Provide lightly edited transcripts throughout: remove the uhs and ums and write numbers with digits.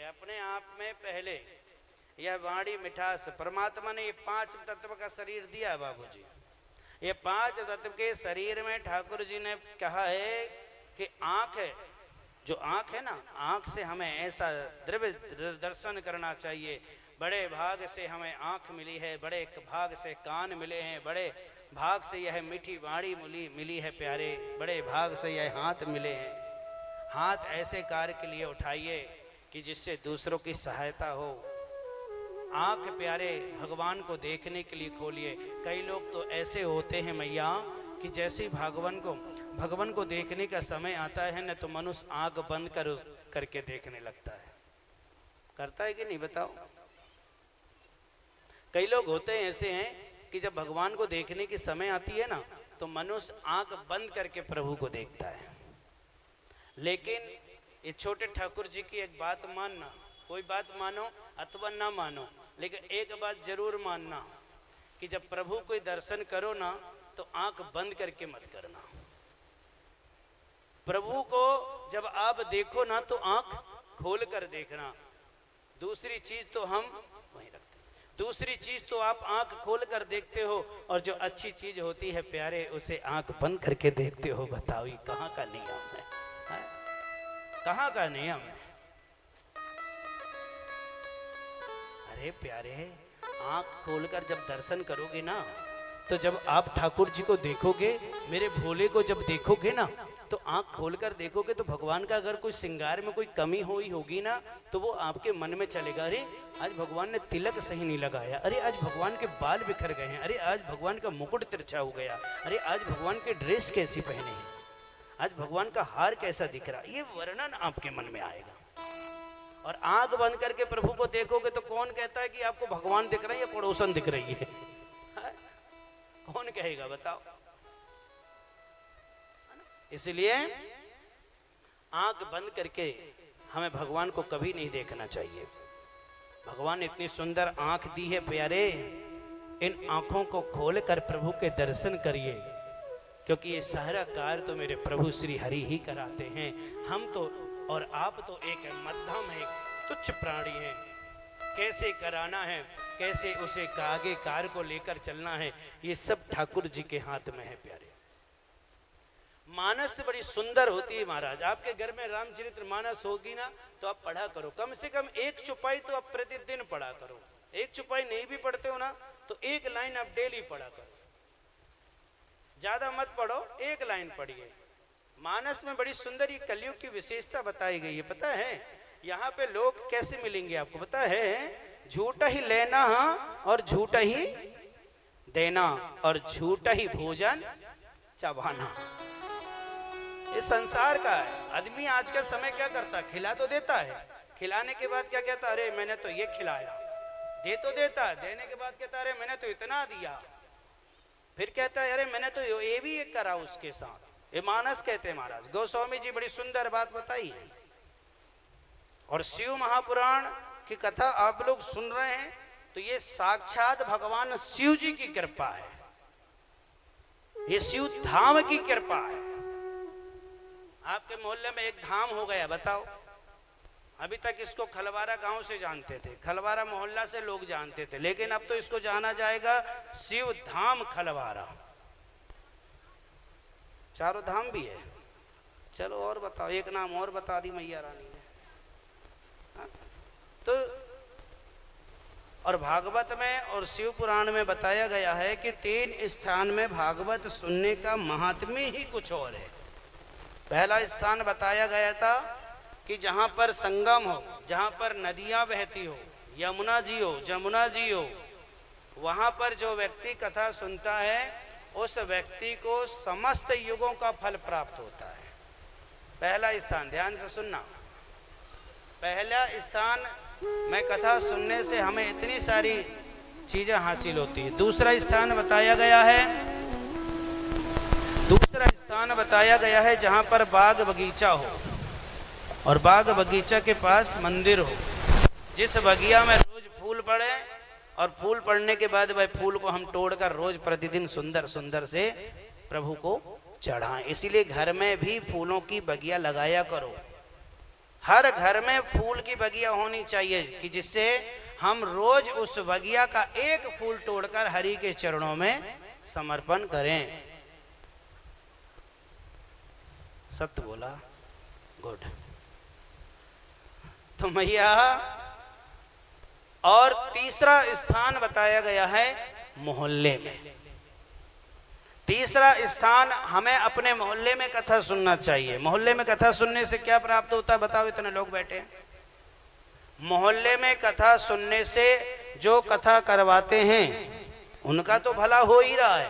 अपने आप में पहले यह वाणी मिठास, परमात्मा ने ये 5 तत्व का शरीर दिया है बाबूजी। ये 5 तत्व के शरीर में ठाकुर जी ने कहा है कि आंख है, जो आंख है ना, आंख से हमें ऐसा द्रव्य दर्शन करना चाहिए। बड़े भाग से हमें आंख मिली है, बड़े भाग से कान मिले हैं, बड़े भाग से यह मीठी वाणी मिली है प्यारे, बड़े भाग से यह हाथ मिले हैं। हाथ ऐसे कार्य के लिए उठाइए कि जिससे दूसरों की सहायता हो। आंख प्यारे भगवान को देखने के लिए खोलिए। कई लोग तो ऐसे होते हैं मैया कि जैसे भगवान को देखने का समय आता है न, तो मनुष्य आंख बंद करके देखने लगता है। करता है कि नहीं बताओ? कई लोग होते हैं ऐसे हैं कि जब भगवान को देखने की समय आती है ना, तो मनुष्य आंख बंद करके प्रभु को देखता है। लेकिन ये छोटे ठाकुर जी की एक बात मानना, कोई बात मानो अथवा ना मानो, लेकिन एक बात जरूर मानना कि जब प्रभु कोई दर्शन करो ना, तो आंख बंद करके मत करना। प्रभु को जब आप देखो ना, तो आंख खोल कर देखना। दूसरी चीज तो हम वहीं रखते, दूसरी चीज तो आप आंख खोल कर देखते हो, और जो अच्छी चीज होती है प्यारे, उसे आंख बंद करके देखते हो। बताओ ये कहाँ का नियम है? कहाँ का नियम है? अरे प्यारे, आंख खोलकर जब दर्शन करोगे ना, तो जब आप ठाकुर जी को देखोगे, मेरे भोले को जब देखोगे ना, तो आंख खोलकर देखोगे, तो भगवान का अगर कोई श्रृंगार में कोई कमी होगी ना, तो वो आपके मन में चलेगा। अरे आज भगवान ने तिलक सही नहीं लगाया, अरे आज भगवान के बाल बिखर गए हैं, अरे आज भगवान का मुकुट तिरछा हो गया, अरे आज भगवान के ड्रेस कैसी पहने हैं, आज भगवान का हार कैसा दिख रहा। ये वर्णन आपके मन में आएगा। और आंख बंद करके प्रभु को देखोगे तो कौन कहता है कि आपको भगवान दिख रहा है या पड़ोसन दिख रही है? कौन कहेगा बताओ? इसलिए आंख बंद करके हमें भगवान को कभी नहीं देखना चाहिए। भगवान ने इतनी सुंदर आंख दी है प्यारे, इन आंखों को खोलकर प्रभु के दर्शन करिए, क्योंकि ये सारा कार्य तो मेरे प्रभु श्री हरि ही कराते हैं। हम तो और आप तो एक मध्यम है, तुच्छ प्राणी है। कैसे कराना है, कैसे उसे आगे कार्य को लेकर चलना है, ये सब ठाकुर जी के हाथ में है प्यारे। मानस बड़ी सुंदर होती है महाराज। आपके घर में रामचरितमानस होगी ना, तो आप पढ़ा करो, कम से कम 1 चौपाई तो आप प्रतिदिन पढ़ा करो। 1 चौपाई नहीं भी पढ़ते हो ना, तो 1 लाइन आप डेली पढ़ा करो। ज्यादा मत पढ़ो, 1 लाइन पढ़िए। मानस में बड़ी सुंदर ये कलयुग की विशेषता बताई गई है। पता है यहाँ पे लोग कैसे मिलेंगे आपको पता है? झूठा ही लेना और झूठा ही देना और झूठा ही भोजन चबाना, ये संसार का है। आदमी आज का समय क्या करता, खिला तो देता है, खिलाने के बाद क्या कहता, अरे मैंने तो ये खिलाया। दे तो देता है, देने के बाद कहता अरे मैंने तो इतना दिया। फिर कहता है अरे मैंने तो ये भी एक करा उसके साथ। ये मानस कहते हैं महाराज। गोस्वामी जी बड़ी सुंदर बात बताई है। और शिव महापुराण की कथा आप लोग सुन रहे हैं, तो ये साक्षात भगवान शिव जी की कृपा है, ये शिव धाम की कृपा है। आपके मोहल्ले में एक धाम हो गया, बताओ। अभी तक इसको खलवारा गांव से जानते थे, खलवारा मोहल्ला से लोग जानते थे, लेकिन अब तो इसको जाना जाएगा शिव धाम खलवारा। चारों धाम भी है। चलो और बताओ, एक नाम और बता दी मैया रानी ने। तो और भागवत में और शिव पुराण में बताया गया है कि 3 स्थान में भागवत सुनने का महात्म्य ही कुछ और है। पहला स्थान बताया गया था कि जहाँ पर संगम हो, जहाँ पर नदियाँ बहती हो, यमुना जी हो, जमुना जी हो, वहाँ पर जो व्यक्ति कथा सुनता है उस व्यक्ति को समस्त युगों का फल प्राप्त होता है। पहला स्थान, ध्यान से सुनना। पहला स्थान में कथा सुनने से हमें इतनी सारी चीजें हासिल होती है। दूसरा स्थान बताया गया है, दूसरा स्थान बताया गया है जहाँ पर बाग बगीचा हो और बाग बगीचा के पास मंदिर हो, जिस बगिया में रोज फूल पड़े और फूल पड़ने के बाद वह फूल को हम तोड़कर रोज प्रतिदिन सुंदर सुंदर से प्रभु को चढ़ाएं। इसीलिए घर में भी फूलों की बगिया लगाया करो। हर घर में फूल की बगिया होनी चाहिए कि जिससे हम रोज उस बगिया का एक फूल तोड़कर हरि के चरणों में समर्पण करें। सत्य बोला, गुड। तो मैया, और तीसरा स्थान बताया गया है मोहल्ले में। तीसरा स्थान, हमें अपने मोहल्ले में कथा सुनना चाहिए। मोहल्ले में कथा सुनने से क्या प्राप्त होता है बताओ, इतने लोग बैठे हैं। मोहल्ले में कथा सुनने से जो कथा करवाते हैं उनका तो भला हो ही रहा है,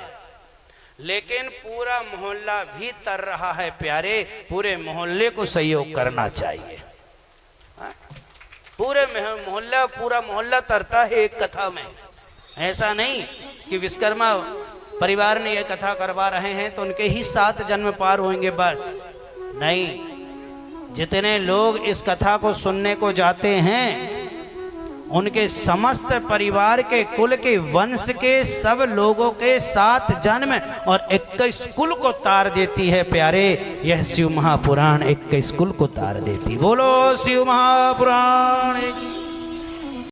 लेकिन पूरा मोहल्ला भी तर रहा है प्यारे। पूरे मोहल्ले को सहयोग करना चाहिए। पूरा मोहल्ला तरता है एक कथा में। ऐसा नहीं कि विश्वकर्मा परिवार ने यह कथा करवा रहे हैं तो उनके ही 7 जन्म पार होंगे, बस नहीं। जितने लोग इस कथा को सुनने को जाते हैं उनके समस्त परिवार के, कुल के, वंश के सब लोगों के 7 जन्म और 21 कुल को तार देती है प्यारे। यह शिव महापुराण 21 कुल को तार देती। बोलो शिव महापुराण।